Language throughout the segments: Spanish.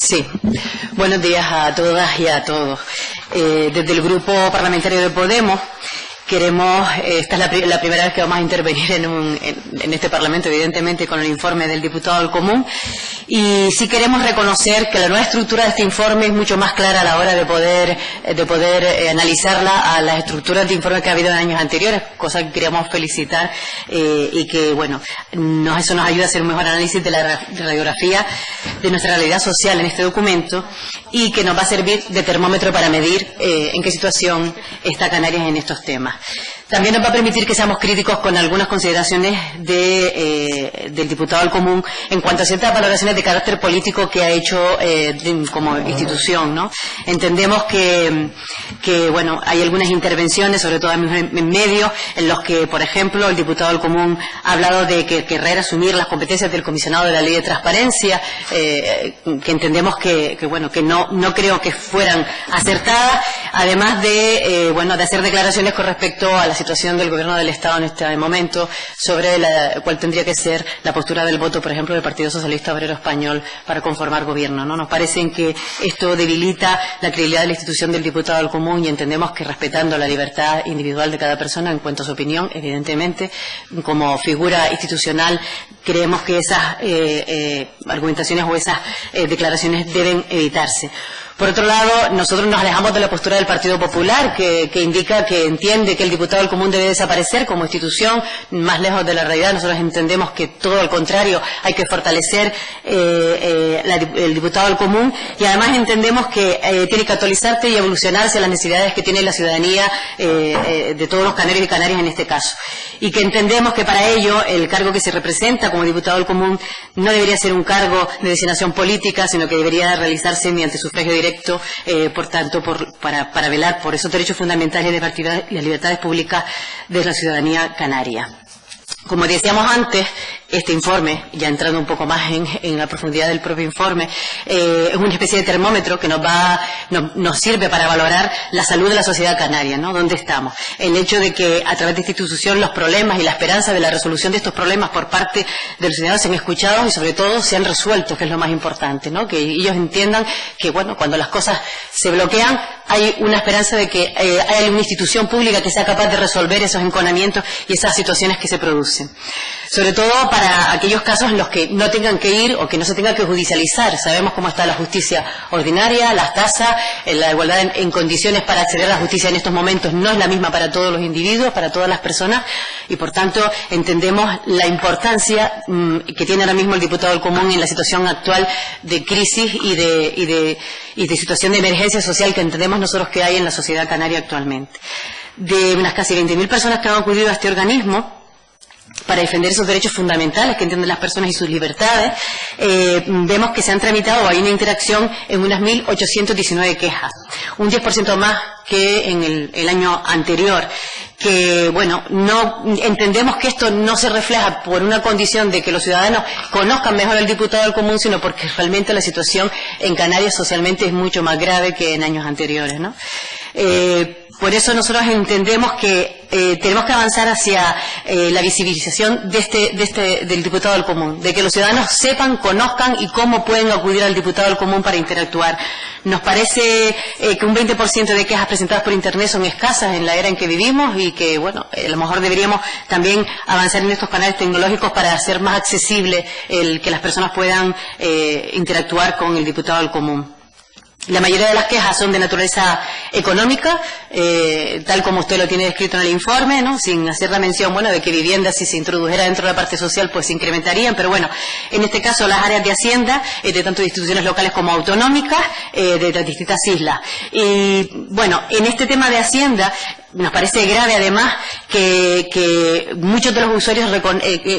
Sí, buenos días a todas y a todos. Desde el Grupo Parlamentario de Podemos queremos, esta es la primera vez que vamos a intervenir en este Parlamento, evidentemente, con el informe del diputado del Común, y sí queremos reconocer que la nueva estructura de este informe es mucho más clara a la hora de poder analizarla a las estructuras de informe que ha habido en años anteriores, cosa que queríamos felicitar y que, bueno, eso nos ayuda a hacer un mejor análisis de la radiografía de nuestra realidad social en este documento y que nos va a servir de termómetro para medir en qué situación está Canarias en estos temas. También nos va a permitir que seamos críticos con algunas consideraciones del diputado del Común en cuanto a ciertas valoraciones de carácter político que ha hecho como institución, ¿no? Entendemos que bueno, hay algunas intervenciones, sobre todo en medios, en los que, por ejemplo, el diputado del Común ha hablado de que querrer asumir las competencias del comisionado de la Ley de Transparencia, que entendemos que no creo que fueran acertadas, además de hacer declaraciones con respecto a la situación del Gobierno del Estado en este momento, sobre cuál tendría que ser la postura del voto, por ejemplo, del Partido Socialista Obrero Español para conformar gobierno, ¿no? Nos parece que esto debilita la credibilidad de la institución del diputado del Común y entendemos que, respetando la libertad individual de cada persona en cuanto a su opinión, evidentemente, como figura institucional, creemos que esas argumentaciones o esas declaraciones deben evitarse. Por otro lado, nosotros nos alejamos de la postura del Partido Popular, que indica que entiende que el diputado del Común debe desaparecer como institución, más lejos de la realidad. Nosotros entendemos que todo al contrario, hay que fortalecer el diputado del Común, y además entendemos que tiene que actualizarse y evolucionarse a las necesidades que tiene la ciudadanía de todos los canarios y canarias en este caso. Y que entendemos que para ello el cargo que se representa como diputado del Común no debería ser un cargo de designación política, sino que debería realizarse mediante sufragio directo, por tanto, para velar por esos derechos fundamentales de partida y las libertades públicas de la ciudadanía canaria. Como decíamos antes, este informe, ya entrando un poco más en la profundidad del propio informe, es una especie de termómetro que nos sirve para valorar la salud de la sociedad canaria, ¿no? ¿Dónde estamos? El hecho de que a través de esta institución los problemas y la esperanza de la resolución de estos problemas por parte de los ciudadanos sean escuchados y sobre todo sean resueltos, que es lo más importante, ¿no? Que ellos entiendan que, bueno, cuando las cosas se bloquean, hay una esperanza de que haya una institución pública que sea capaz de resolver esos enconamientos y esas situaciones que se producen. Sobre todo para aquellos casos en los que no tengan que ir o que no se tenga que judicializar. Sabemos cómo está la justicia ordinaria, las tasas, la igualdad en condiciones para acceder a la justicia en estos momentos no es la misma para todos los individuos, para todas las personas, y por tanto entendemos la importancia que tiene ahora mismo el diputado del Común en la situación actual de crisis y de situación de emergencia social que entendemos nosotros que hay en la sociedad canaria actualmente. De unas casi 20.000 personas que han acudido a este organismo para defender esos derechos fundamentales que entienden las personas y sus libertades, vemos que se han tramitado, hay una interacción en unas 1.819 quejas, un 10% más que en el año anterior, que, bueno, no entendemos que esto no se refleja por una condición de que los ciudadanos conozcan mejor al diputado del Común, sino porque realmente la situación en Canarias socialmente es mucho más grave que en años anteriores, ¿no? Por eso nosotros entendemos que tenemos que avanzar hacia la visibilización del diputado del Común, de que los ciudadanos sepan, conozcan y cómo pueden acudir al diputado del Común para interactuar. Nos parece que un 20% de quejas presentadas por Internet son escasas en la era en que vivimos y que, bueno, a lo mejor deberíamos también avanzar en estos canales tecnológicos para hacer más accesible el que las personas puedan interactuar con el diputado del Común. La mayoría de las quejas son de naturaleza económica, tal como usted lo tiene descrito en el informe, ¿no? Sin hacer la mención, bueno, de que viviendas, si se introdujera dentro de la parte social, pues se incrementarían, pero bueno, en este caso las áreas de Hacienda, de tanto de instituciones locales como autonómicas, de las distintas islas. Y bueno, en este tema de Hacienda, nos parece grave además que muchos de los usuarios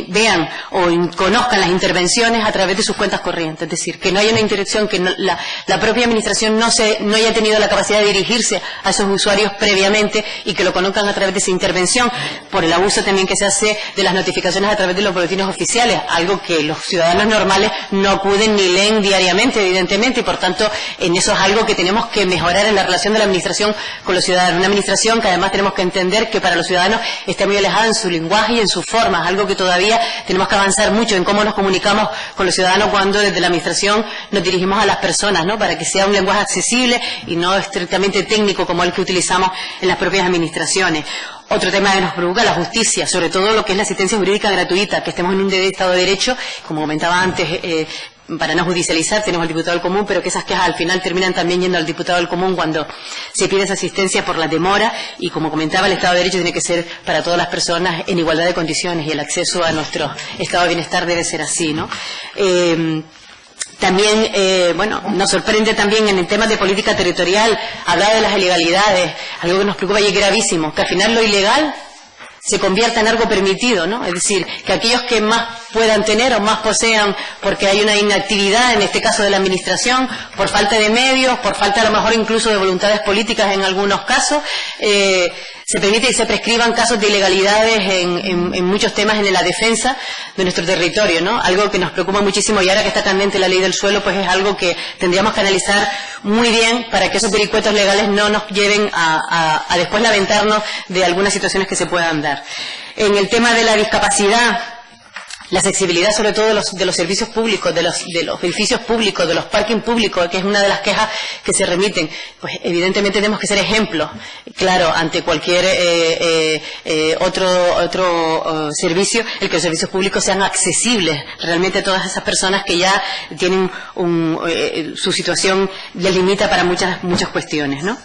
vean o conozcan las intervenciones a través de sus cuentas corrientes, es decir, que no haya una interacción, que la propia administración no haya tenido la capacidad de dirigirse a esos usuarios previamente y que lo conozcan a través de esa intervención, por el abuso también que se hace de las notificaciones a través de los boletines oficiales, algo que los ciudadanos normales no acuden ni leen diariamente, evidentemente, y por tanto en eso es algo que tenemos que mejorar en la relación de la administración con los ciudadanos, una administración que además además tenemos que entender que para los ciudadanos está muy alejada en su lenguaje y en sus formas, algo que todavía tenemos que avanzar mucho en cómo nos comunicamos con los ciudadanos cuando desde la administración nos dirigimos a las personas, ¿no? Para que sea un lenguaje accesible y no estrictamente técnico como el que utilizamos en las propias administraciones. Otro tema que nos preocupa, la justicia, sobre todo lo que es la asistencia jurídica gratuita, que estemos en un Estado de Derecho, como comentaba antes, para no judicializar, tenemos al diputado del común, pero que esas quejas al final terminan también yendo al diputado del común cuando se pide esa asistencia por la demora, y como comentaba, el Estado de Derecho tiene que ser para todas las personas en igualdad de condiciones, y el acceso a nuestro estado de bienestar debe ser así, ¿no? También, bueno, nos sorprende también en el tema de política territorial, hablar de las ilegalidades, algo que nos preocupa y es gravísimo, que al final lo ilegal se convierta en algo permitido, ¿no? Es decir, que aquellos que más puedan tener o más posean porque hay una inactividad, en este caso de la administración, por falta de medios, por falta a lo mejor incluso de voluntades políticas en algunos casos, se permite que se prescriban casos de ilegalidades en muchos temas en la defensa de nuestro territorio, ¿no? Algo que nos preocupa muchísimo, y ahora que está candente la ley del suelo, pues es algo que tendríamos que analizar muy bien para que esos vericuetos legales no nos lleven a después lamentarnos de algunas situaciones que se puedan dar. En el tema de la discapacidad, la accesibilidad sobre todo de los servicios públicos, de los edificios públicos, de los parking públicos, que es una de las quejas que se remiten, pues evidentemente tenemos que ser ejemplos, claro, ante cualquier otro servicio, el que los servicios públicos sean accesibles realmente a todas esas personas que ya tienen su situación les limita para muchas cuestiones, ¿no?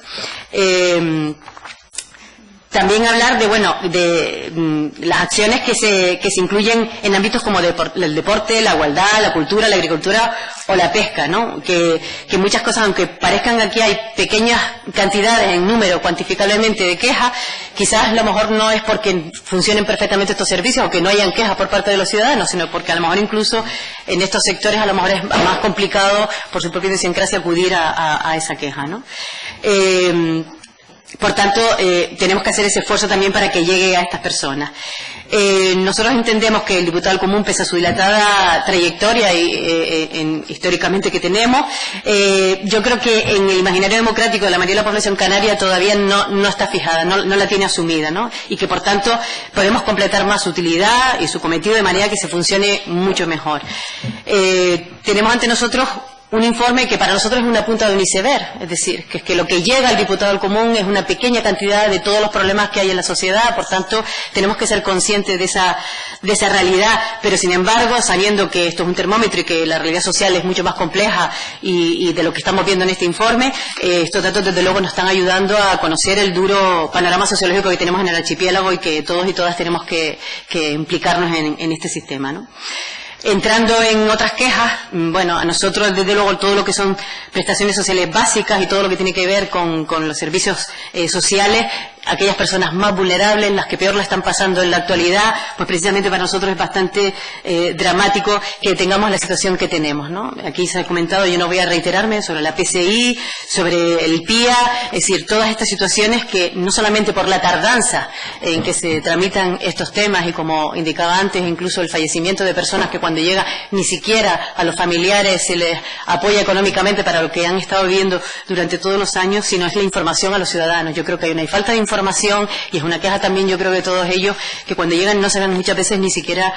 También hablar de las acciones que se incluyen en ámbitos como el deporte, la igualdad, la cultura, la agricultura o la pesca, ¿no? Que muchas cosas, aunque parezcan aquí hay pequeñas cantidades en número cuantificablemente de quejas, quizás a lo mejor no es porque funcionen perfectamente estos servicios o que no hayan quejas por parte de los ciudadanos, sino porque a lo mejor incluso en estos sectores a lo mejor es más complicado por su propia idiosincrasia acudir a esa queja, ¿no? Por tanto, tenemos que hacer ese esfuerzo también para que llegue a estas personas. Nosotros entendemos que el diputado del común, pese a su dilatada trayectoria históricamente que tenemos, yo creo que en el imaginario democrático de la mayoría de la población canaria todavía no está fijada, no la tiene asumida, ¿no? Y que por tanto podemos completar más su utilidad y su cometido de manera que se funcione mucho mejor. Tenemos ante nosotros un informe que para nosotros es una punta de un iceberg, es decir, que es que lo que llega al diputado del común es una pequeña cantidad de todos los problemas que hay en la sociedad, por tanto tenemos que ser conscientes de esa realidad, pero sin embargo, sabiendo que esto es un termómetro y que la realidad social es mucho más compleja y de lo que estamos viendo en este informe, estos datos desde luego nos están ayudando a conocer el duro panorama sociológico que tenemos en el archipiélago y que todos y todas tenemos que implicarnos en este sistema, ¿no? Entrando en otras quejas, bueno, a nosotros desde luego todo lo que son prestaciones sociales básicas y todo lo que tiene que ver con los servicios sociales, aquellas personas más vulnerables, las que peor la están pasando en la actualidad, pues precisamente para nosotros es bastante dramático que tengamos la situación que tenemos, ¿no? Aquí se ha comentado, yo no voy a reiterarme, sobre la PCI, sobre el PIA, es decir, todas estas situaciones que no solamente por la tardanza en que se tramitan estos temas y como indicaba antes, incluso el fallecimiento de personas que cuando llega ni siquiera a los familiares se les apoya económicamente para lo que han estado viviendo durante todos los años, sino es la información a los ciudadanos. Yo creo que hay una falta de información y es una queja también, yo creo, de todos ellos, que cuando llegan no saben muchas veces ni siquiera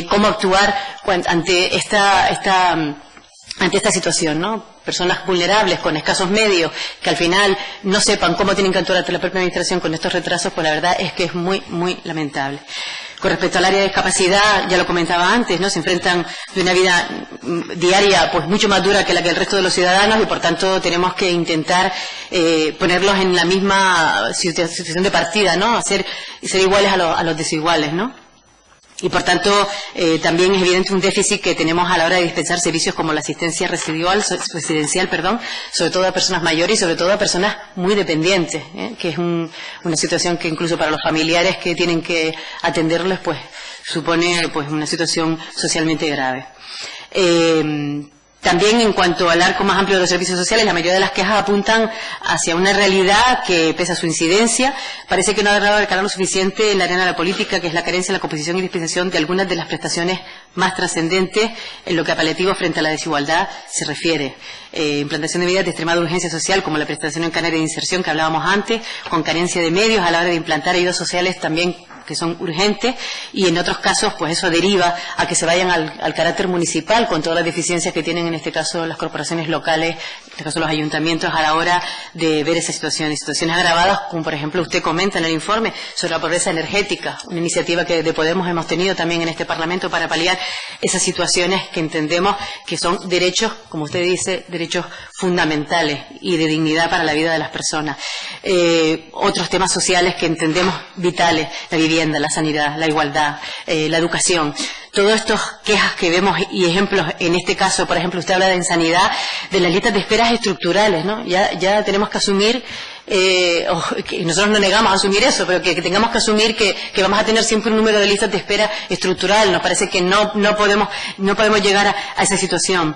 cómo actuar ante esta situación, ¿no? Personas vulnerables, con escasos medios, que al final no sepan cómo tienen que actuar ante la propia administración con estos retrasos, pues la verdad es que es muy, muy lamentable. Con respecto al área de discapacidad, ya lo comentaba antes, ¿no? Se enfrentan de una vida diaria pues mucho más dura que la que el resto de los ciudadanos y por tanto tenemos que intentar ponerlos en la misma situación de partida, ¿no? Ser iguales a los desiguales, ¿no? Y por tanto también es evidente un déficit que tenemos a la hora de dispensar servicios como la asistencia residencial, sobre todo a personas mayores y sobre todo a personas muy dependientes, que es una situación que incluso para los familiares que tienen que atenderles pues supone pues una situación socialmente grave. También en cuanto al arco más amplio de los servicios sociales, la mayoría de las quejas apuntan hacia una realidad que, pese a su incidencia, parece que no ha agarrado el calor suficiente en la arena de la política, que es la carencia en la composición y dispensación de algunas de las prestaciones más trascendentes en lo que a paliativos frente a la desigualdad se refiere. Implantación de medidas de extremada urgencia social, como la prestación en canaria de inserción que hablábamos antes, con carencia de medios a la hora de implantar ayudas sociales también que son urgentes, y en otros casos pues eso deriva a que se vayan al carácter municipal con todas las deficiencias que tienen en este caso las corporaciones locales, en este caso los ayuntamientos, a la hora de ver esas situaciones agravadas, como por ejemplo usted comenta en el informe sobre la pobreza energética, una iniciativa que de Podemos hemos tenido también en este Parlamento para paliar esas situaciones que entendemos que son derechos, como usted dice, derechos fundamentales y de dignidad para la vida de las personas. Otros temas sociales que entendemos vitales, la vivienda, la sanidad, la igualdad, la educación. Todas estas quejas que vemos y ejemplos, en este caso, por ejemplo, usted habla de en sanidad, de las listas de esperas estructurales, ¿no? Ya tenemos que asumir, que nosotros no negamos a asumir eso, pero que tengamos que asumir que vamos a tener siempre un número de listas de espera estructural. Nos parece que no podemos llegar a esa situación.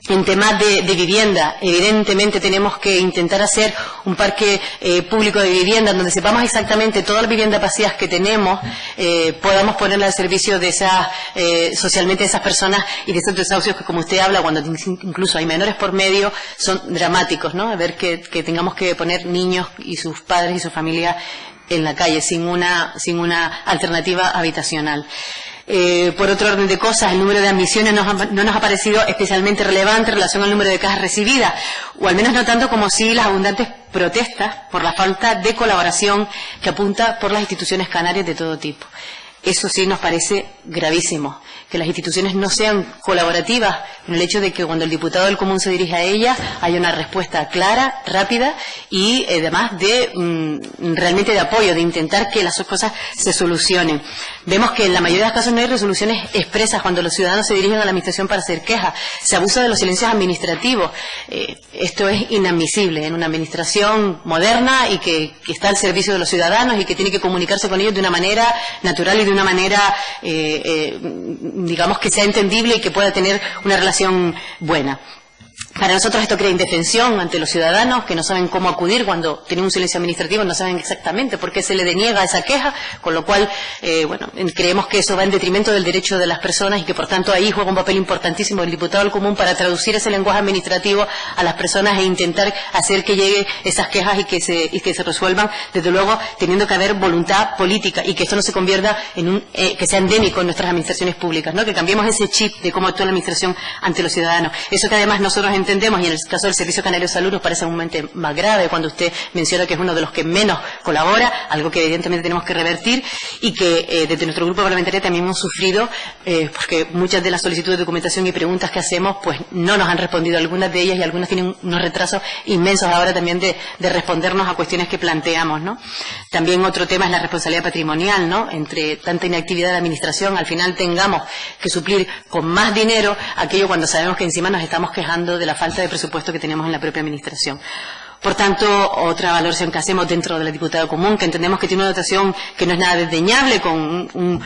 En temas de vivienda, evidentemente tenemos que intentar hacer un parque público de vivienda donde sepamos exactamente todas las viviendas vacías que tenemos, podamos ponerla al servicio de esas, socialmente de esas personas y de esos desahucios que, como usted habla, cuando incluso hay menores por medio, son dramáticos, ¿no? A ver que tengamos que poner niños y sus padres y su familia en la calle sin una alternativa habitacional. Por otro orden de cosas, el número de admisiones no nos ha parecido especialmente relevante en relación al número de cajas recibidas, o al menos no tanto como sí las abundantes protestas por la falta de colaboración que apunta por las instituciones canarias de todo tipo. Eso sí nos parece gravísimo, que las instituciones no sean colaborativas en el hecho de que cuando el diputado del común se dirige a ellas haya una respuesta clara, rápida y además realmente de apoyo, de intentar que las cosas se solucionen. Vemos que en la mayoría de los casos no hay resoluciones expresas cuando los ciudadanos se dirigen a la administración para hacer quejas. Se abusa de los silencios administrativos. Esto es inadmisible en una administración moderna y que está al servicio de los ciudadanos y que tiene que comunicarse con ellos de una manera natural y de una manera, digamos, que sea entendible y que pueda tener una relación buena. Para nosotros esto crea indefensión ante los ciudadanos que no saben cómo acudir cuando tienen un silencio administrativo, no saben exactamente por qué se le deniega esa queja, con lo cual, creemos que eso va en detrimento del derecho de las personas y que por tanto ahí juega un papel importantísimo el diputado del común para traducir ese lenguaje administrativo a las personas e intentar hacer que lleguen esas quejas y que se resuelvan, desde luego teniendo que haber voluntad política y que esto no se convierta en que sea endémico en nuestras administraciones públicas, ¿no? Que cambiemos ese chip de cómo actúa la administración ante los ciudadanos. Eso que además nosotros entendemos, y en el caso del Servicio Canario de Salud nos parece un momento más grave cuando usted menciona que es uno de los que menos colabora, algo que evidentemente tenemos que revertir y que desde nuestro grupo parlamentario también hemos sufrido, porque muchas de las solicitudes de documentación y preguntas que hacemos pues no nos han respondido algunas de ellas y algunas tienen unos retrasos inmensos ahora también de respondernos a cuestiones que planteamos, ¿no? También otro tema es la responsabilidad patrimonial, ¿no? Entre tanta inactividad de la administración, al final tengamos que suplir con más dinero aquello cuando sabemos que encima nos estamos quejando de la falta de presupuesto que tenemos en la propia administración. Por tanto, otra valoración que hacemos dentro de la diputada común, que entendemos que tiene una dotación que no es nada desdeñable, con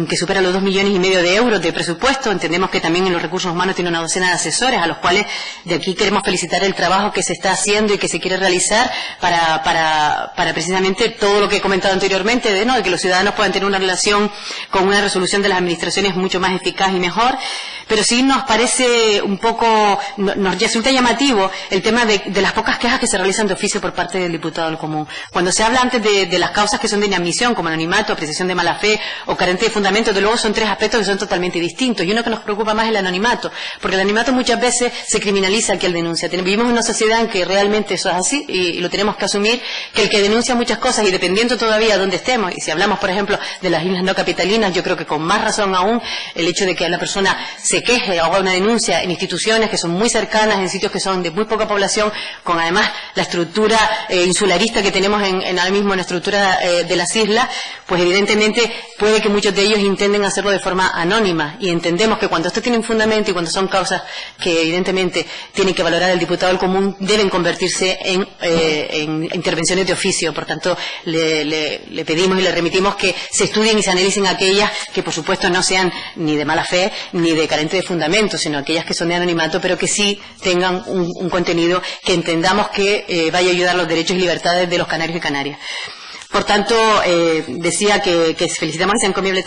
que supera los 2,5 millones de euros de presupuesto. Entendemos que también en los recursos humanos tiene una docena de asesores, a los cuales de aquí queremos felicitar el trabajo que se está haciendo y que se quiere realizar para precisamente todo lo que he comentado anteriormente, de que los ciudadanos puedan tener una relación con una resolución de las administraciones mucho más eficaz y mejor. Pero sí nos parece un poco, nos resulta llamativo el tema de las pocas quejas que se realizan de oficio por parte del diputado del común. Cuando se habla antes de las causas que son de inadmisión, como anonimato, apreciación de mala fe o carente de fundamento, de luego son tres aspectos que son totalmente distintos. Y uno que nos preocupa más es el anonimato, porque el anonimato muchas veces se criminaliza a quien denuncia. Vivimos en una sociedad en que realmente eso es así y lo tenemos que asumir, que el que denuncia muchas cosas y dependiendo todavía de dónde estemos, y si hablamos por ejemplo de las islas no capitalinas, yo creo que con más razón aún el hecho de que la persona se queje o haga una denuncia en instituciones que son muy cercanas, en sitios que son de muy poca población, con además la estructura insularista que tenemos ahora mismo en la estructura de las islas, pues evidentemente puede que muchos de ellos intenten hacerlo de forma anónima, y entendemos que cuando esto tiene un fundamento y cuando son causas que evidentemente tiene que valorar el diputado del común, deben convertirse en intervenciones de oficio. Por tanto, le pedimos y le remitimos que se estudien y se analicen aquellas que por supuesto no sean ni de mala fe ni de carente de fundamento, sino aquellas que son de anonimato, pero que sí tengan un contenido que entendamos que vaya a ayudar a los derechos y libertades de los canarios y canarias. Por tanto, decía que felicitamos esa encomiable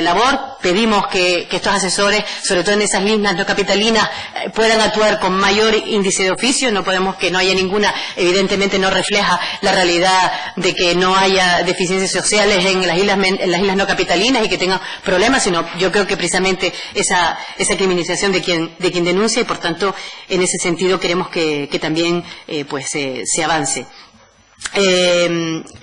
labor, pedimos que estos asesores, sobre todo en esas líneas no capitalinas, puedan actuar con mayor índice de oficio. No podemos que no haya ninguna, evidentemente no refleja la realidad de que no haya deficiencias sociales en las islas no capitalinas y que tengan problemas, sino yo creo que precisamente esa criminalización de quien denuncia, y por tanto en ese sentido queremos que también se avance.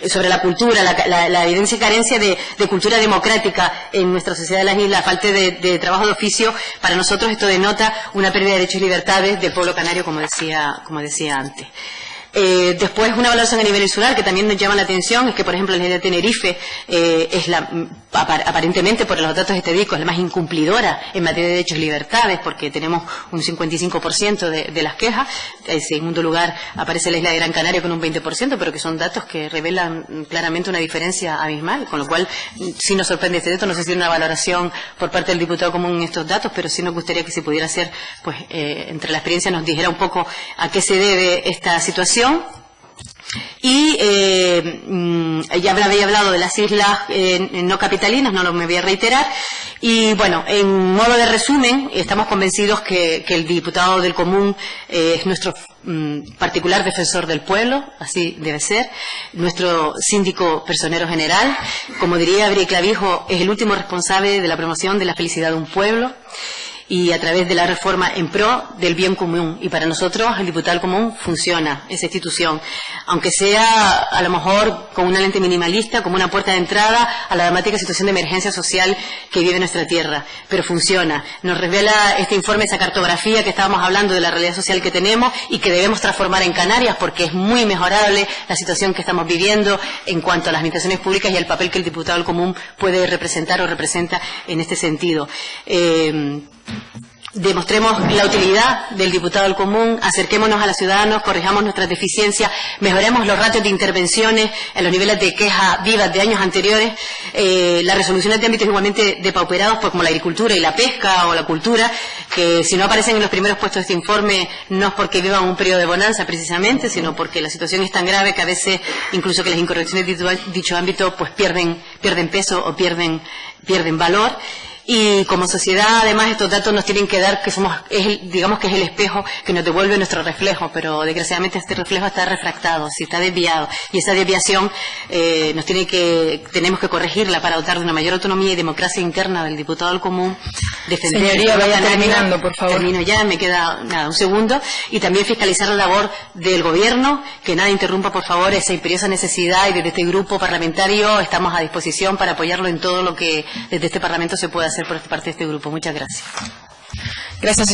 Sobre la cultura, la evidencia y carencia de cultura democrática en nuestra sociedad de las islas, la falta de trabajo de oficio, para nosotros esto denota una pérdida de derechos y libertades del pueblo canario, como decía antes. Después, una valoración a nivel insular que también nos llama la atención es que, por ejemplo, la isla de Tenerife es aparentemente, por los datos estadísticos, la más incumplidora en materia de derechos y libertades, porque tenemos un 55% de las quejas. En segundo lugar aparece la isla de Gran Canaria con un 20%, pero que son datos que revelan claramente una diferencia abismal, con lo cual sí nos sorprende este dato. No sé si hay una valoración por parte del diputado común en estos datos, pero sí nos gustaría que se pudiera hacer, entre la experiencia nos dijera un poco a qué se debe esta situación. Y ya había hablado de las islas no capitalinas, no me voy a reiterar. Y bueno, en modo de resumen, estamos convencidos que el diputado del común es nuestro particular defensor del pueblo, así debe ser, nuestro síndico personero general. Como diría Abril Clavijo, es el último responsable de la promoción de la felicidad de un pueblo, y a través de la reforma en pro del bien común. Y para nosotros, el diputado común, funciona esa institución, aunque sea a lo mejor con una lente minimalista, como una puerta de entrada a la dramática situación de emergencia social que vive nuestra tierra, pero funciona. Nos revela este informe esa cartografía que estábamos hablando de la realidad social que tenemos y que debemos transformar en Canarias, porque es muy mejorable la situación que estamos viviendo en cuanto a las administraciones públicas y el papel que el diputado del común puede representar o representa en este sentido. Demostremos la utilidad del diputado del común, acerquémonos a los ciudadanos, corrijamos nuestras deficiencias, mejoremos los ratios de intervenciones en los niveles de queja vivas de años anteriores, las resoluciones de ámbitos igualmente depauperados, como la agricultura y la pesca o la cultura, que si no aparecen en los primeros puestos de este informe no es porque vivan un periodo de bonanza precisamente, sino porque la situación es tan grave que a veces incluso que las incorrecciones de dicho ámbito pierden peso o pierden valor. Y como sociedad, además, estos datos nos tienen que dar que digamos que es el espejo que nos devuelve nuestro reflejo, pero desgraciadamente este reflejo está refractado, si está desviado, y esa desviación tenemos que corregirla para dotar de una mayor autonomía y democracia interna del diputado del común, defender. Señoría, vaya terminando, por favor. Termino ya, me queda un segundo, y también fiscalizar la labor del gobierno, que nada interrumpa, por favor, esa imperiosa necesidad, y desde este grupo parlamentario estamos a disposición para apoyarlo en todo lo que desde este Parlamento se pueda hacer por parte de este grupo. Muchas gracias. Gracias.